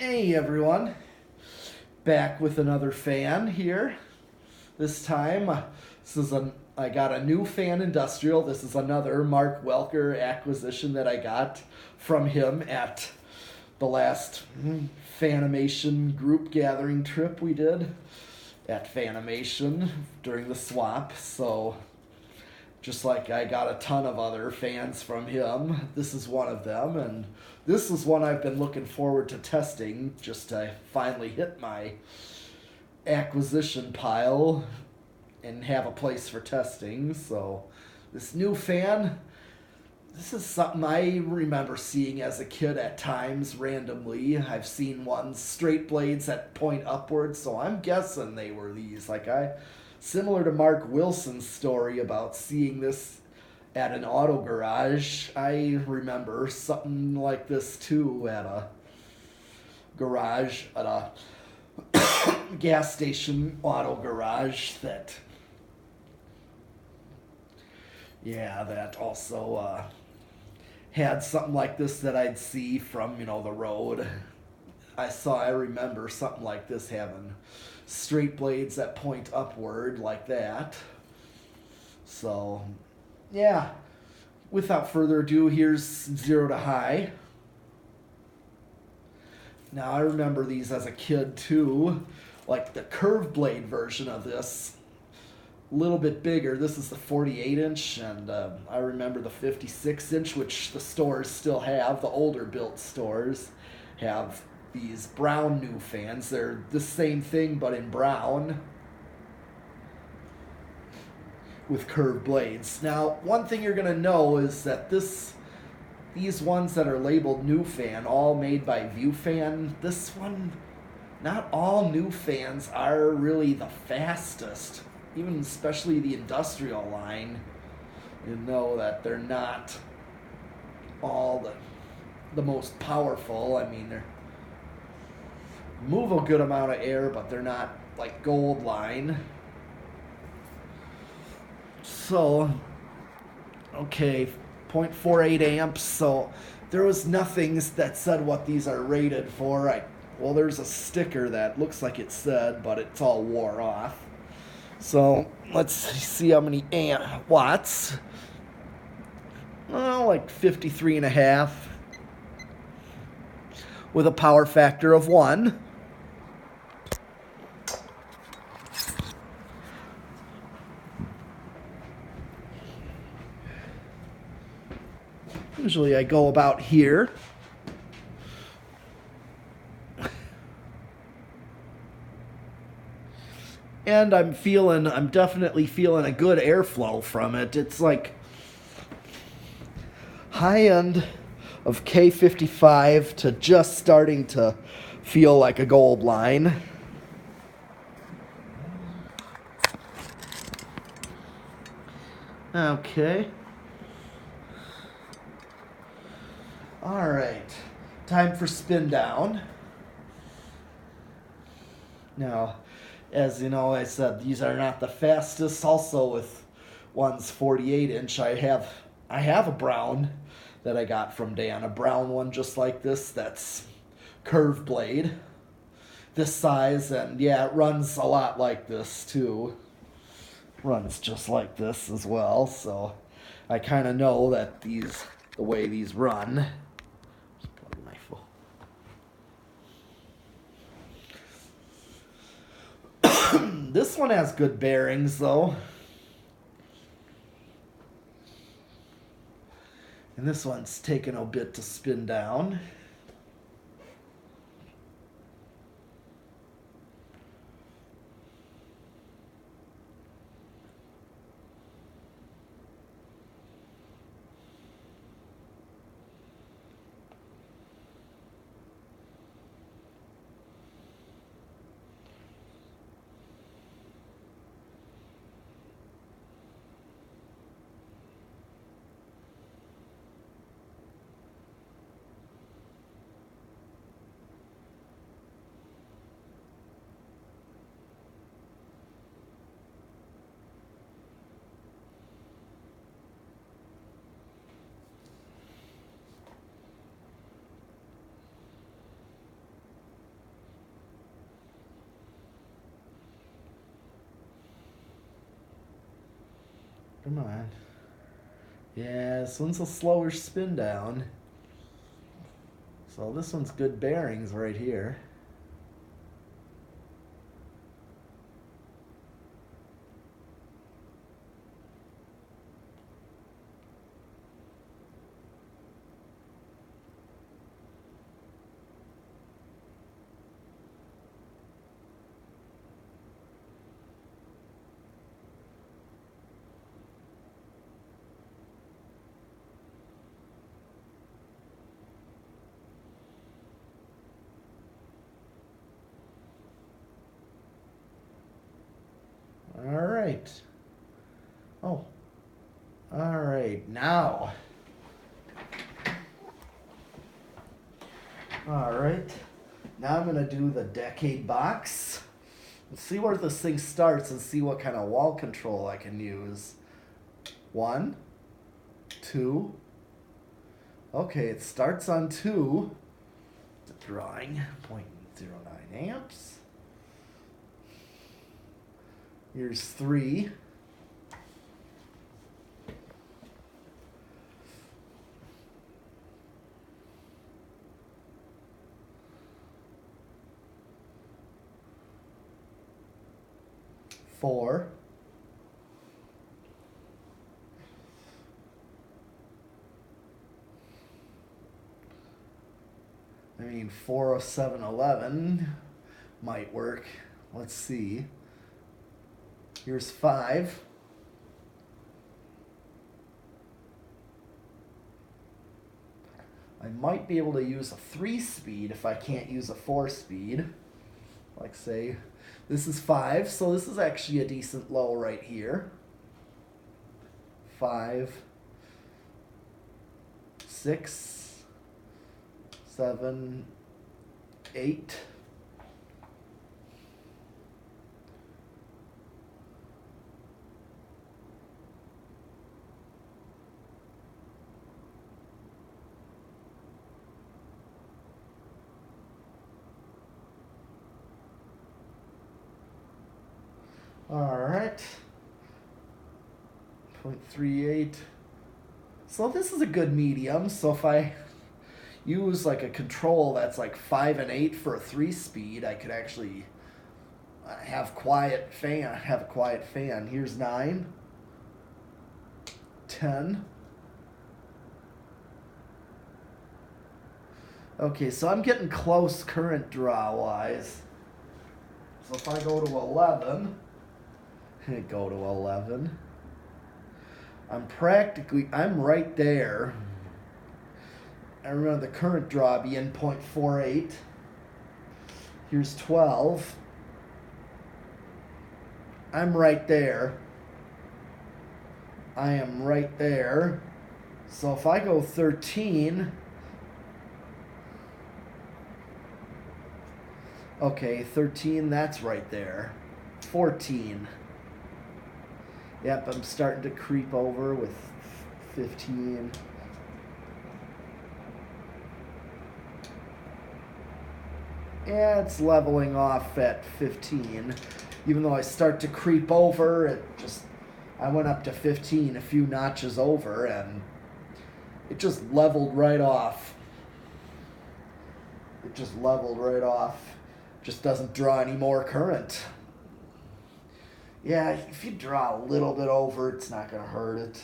Hey everyone, back with another fan here. This time, I got a new fan industrial. This is another Mark Welker acquisition that I got from him at the last Fanimation group gathering trip we did at Fanimation during the swap. So just like I got a ton of other fans from him, this is one of them, and this is one I've been looking forward to testing just to finally hit my acquisition pile and have a place for testing. So this new fan, this is something I remember seeing as a kid at times randomly. I've seen ones straight blades that point upwards, so I'm guessing they were these. Similar to Mark Wilson's story about seeing this at an auto garage, I remember something like this too at a garage, at a gas station auto garage that also had something like this that I'd see from, the road. I remember something like this having straight blades that point upward like that. So, yeah, without further ado, here's zero to high. Now, I remember these as a kid too, like the curved blade version of this. A little bit bigger. This is the 48 inch, and I remember the 56 inch, which the stores still have. The older built stores have these brown new fans. They're the same thing, but in brown with curved blades. Now, one thing you're going to know is that these ones that are labeled new fan, all made by ViewFan, this one, not all new fans are really the fastest. Even especially the industrial line, you know that they're not all the most powerful. I mean, they move a good amount of air, but they're not like gold line. So, okay, 0.48 amps. So there was nothing that said what these are rated for. Well, there's a sticker that looks like it said, but it's all wore off. So let's see how many watts. Oh, like 53 and a half with a power factor of 1. Usually I go about here. And I'm definitely feeling a good airflow from it. It's like high end of K55 to just starting to feel like a gold line. Okay. All right. Time for spin down. Now, as you know, I said these are not the fastest. Also, with one's 48 inch, I have a brown that I got from Dan, a brown one just like this. That's curved blade, this size, and yeah, it runs a lot like this too. Runs just like this as well. So I kind of know that the way these run. This one has good bearings, though. And this one's taken a bit to spin down. Come on. Yeah, this one's a slower spin down. So this one's good bearings right here. All right. Oh. All right. Now. All right. Now I'm going to do the decade box. Let's see where this thing starts and see what kind of wall control I can use. 1, 2. Okay, it starts on 2. The drawing, 0.09 amps. Here's 3. Four. I mean, 40711 might work. Let's see. Here's 5. I might be able to use a 3-speed if I can't use a 4-speed. Like, say, this is 5, so this is actually a decent low right here. 5, 6, 7, 8. All right. 0.38. So this is a good medium. So if I use like a control that's like 5 and 8 for a 3-speed, I could actually have a quiet fan. Here's 9, 10. Okay, so I'm getting close current draw wise. So if I go to 11, I'm right there. I remember the current draw being 0.48. Here's 12. I'm right there. I am right there. So if I go 13, okay, 13, that's right there. 14. Yep, I'm starting to creep over with 15. Yeah, it's leveling off at 15. Even though I start to creep over, I went up to 15 a few notches over, and it just leveled right off. Just doesn't draw any more current. Yeah, if you draw a little bit over, it's not going to hurt it.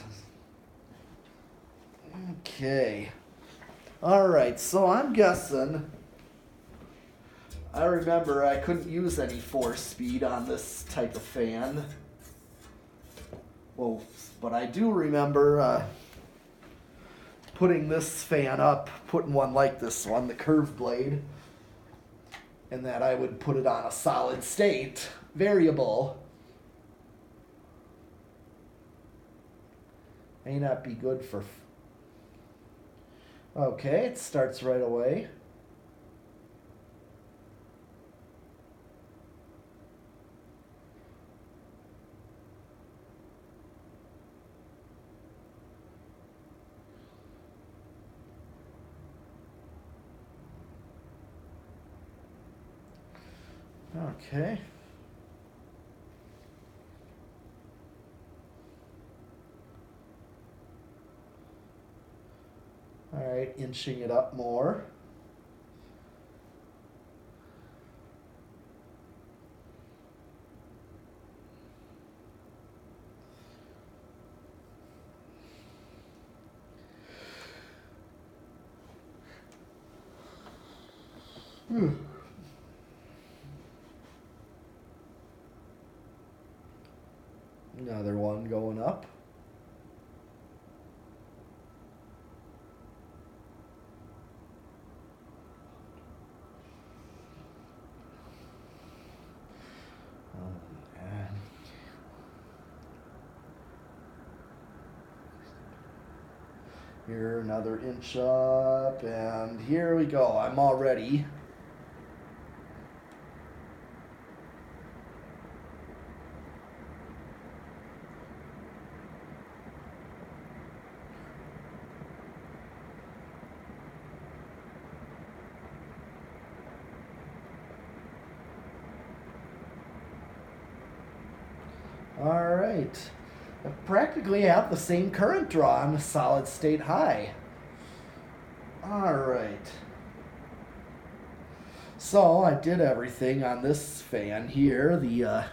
Okay. All right, so I'm guessing. I remember I couldn't use any 4-speed on this type of fan. Well, but I do remember putting this fan up, putting one like this one, the curved blade, and that I would put it on a solid state variable. May not be good for... Okay, it starts right away. Okay. inching it up more. Another one going up. And here, another inch up, and here we go. I'm all ready. All right. I practically have the same current draw on a solid state high. All right. So I did everything on this fan here, the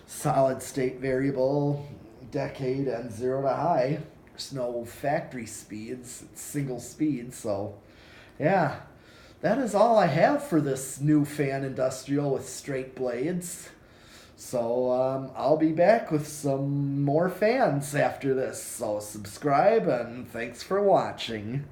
solid state variable, decade, and 0 to high. There's no factory speeds, it's single speed, so yeah. That is all I have for this new fan industrial with straight blades. So I'll be back with some more fans after this. So subscribe and thanks for watching.